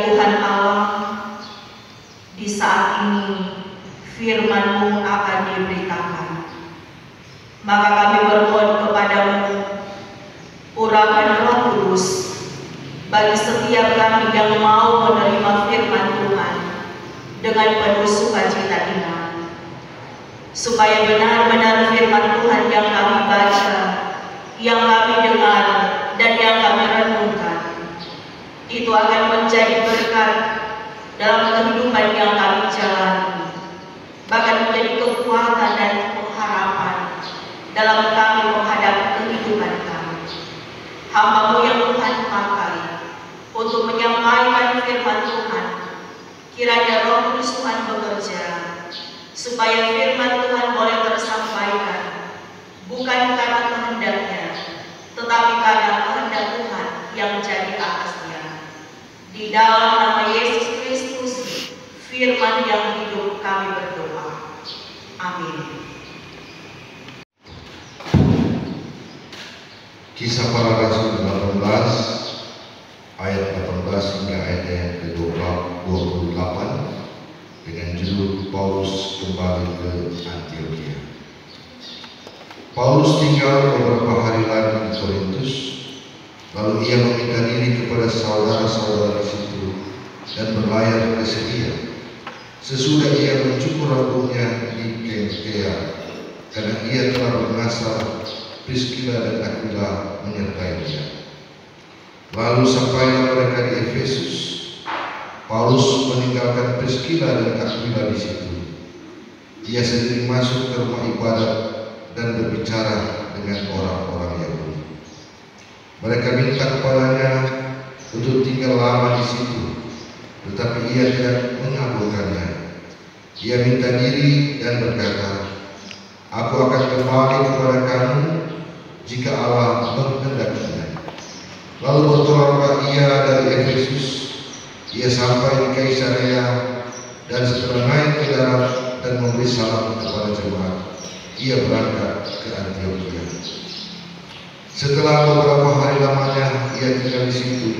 Tuhan Allah, di saat ini firman-Mu akan diberitakan. Maka kami bermohon kepadamu, urapan Roh Kudus bagi setiap kami yang mau menerima firman Tuhan dengan penuh sukacita iman, supaya benar-benar firman Tuhan yang kami baca, yang kami dengar, dan yang kami renungkan, itu akan menjadi berkat dalam kehidupan yang kami jalani, bahkan menjadi kekuatan dan pengharapan dalam kami menghadapi kehidupan kami. Hamba-Mu yang Tuhan pakai untuk menyampaikan firman Tuhan, kiranya Roh Kudus Tuhan bekerja, supaya firman Tuhan boleh tersampaikan, bukan karena kehendaknya, tetapi karena kehendak Tuhan yang menjadi atasnya. Di dalam nama Yesus Kristus, firman yang hidup, kami berdoa. Amin. Kisah Para Rasul 18 ayat 18 hingga ayat yang ke-28 dengan judul Paulus kembali ke Antioquia. Paulus tinggal beberapa hari lagi di Korintus, lalu ia meminta diri kepada saudara-saudara di situ dan berlayar ke Siria. Sesudah ia mencukur rambutnya di Kenkea, karena ia telah mengasah Priskila dan Aquila menyertai dia. Lalu sampailah mereka di Efesus. Paulus meninggalkan Priskila dan Aquila di situ. Ia sendiri masuk ke rumah ibadat dan berbicara dengan orang-orang Yahudi. Mereka minta kepadanya untuk tinggal lama di situ, tetapi ia tidak mengabulkannya. Ia minta diri dan berkata, "Aku akan kembali kepada kamu jika Allah menghendakinya." Lalu bertolaklah ia dari Efesus. Ia sampai di Kaisarea, dan setelah naik ke darat dan memberi salam kepada jemaat, ia berangkat ke Antioquia. Setelah beberapa hari lamanya ia tinggal di situ,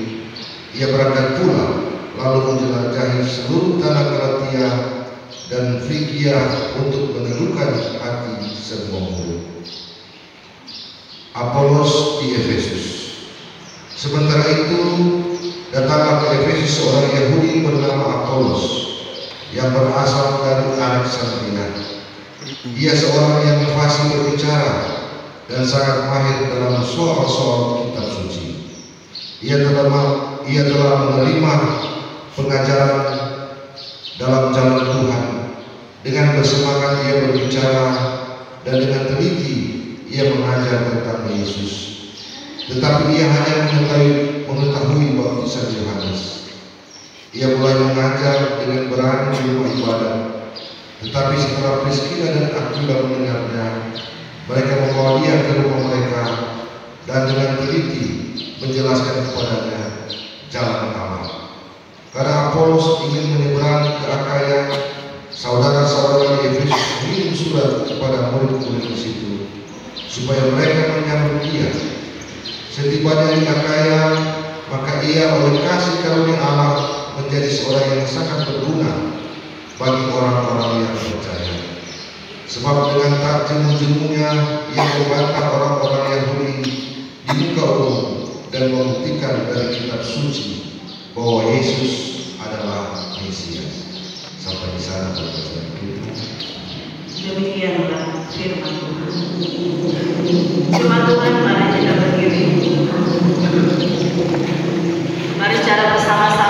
ia berangkat pulang, lalu menjelajahi seluruh tanah Galatia dan Frigia untuk meneguhkan hati semua murid. Apolos di Efesus. Sementara itu datanglah ke Efesus seorang Yahudi bernama Apolos yang berasal dari Alexandria. Ia seorang yang fasih berbicara dan sangat mahir dalam soal-soal kitab suci. Ia telah menerima pengajaran dalam jalan Tuhan. Dengan bersemangat ia berbicara dan dengan teliti ia mengajar tentang Yesus. Tetapi ia hanya mengetahui baptisan Yohanes. Ia mulai mengajar dengan berani di rumah ibadat. Tetapi setelah Priskila dan Aquila mendengarnya, mereka membawa dia ke rumah mereka dan dengan teliti menjelaskan kepadanya jalan Allah. Karena Apolos ingin menyeberang ke Akaya, saudara-saudara di Efesus mengirim surat kepada murid-murid di situ supaya mereka menyambut dia. Setibanya di Akaya, maka ia oleh kasih karunia Allah menjadi seorang yang sangat berguna bagi orang-orang yang percaya. Sebab dengan takjim-jemungnya ia membantah orang-orang Yahudi di muka umum dan membuktikan dari kitab suci bahwa Yesus adalah Mesias. Sampai di sana bacaan kita. Demikianlah firman Tuhan. Firman Tuhan, mari kita berdiri. Mari secara bersama-sama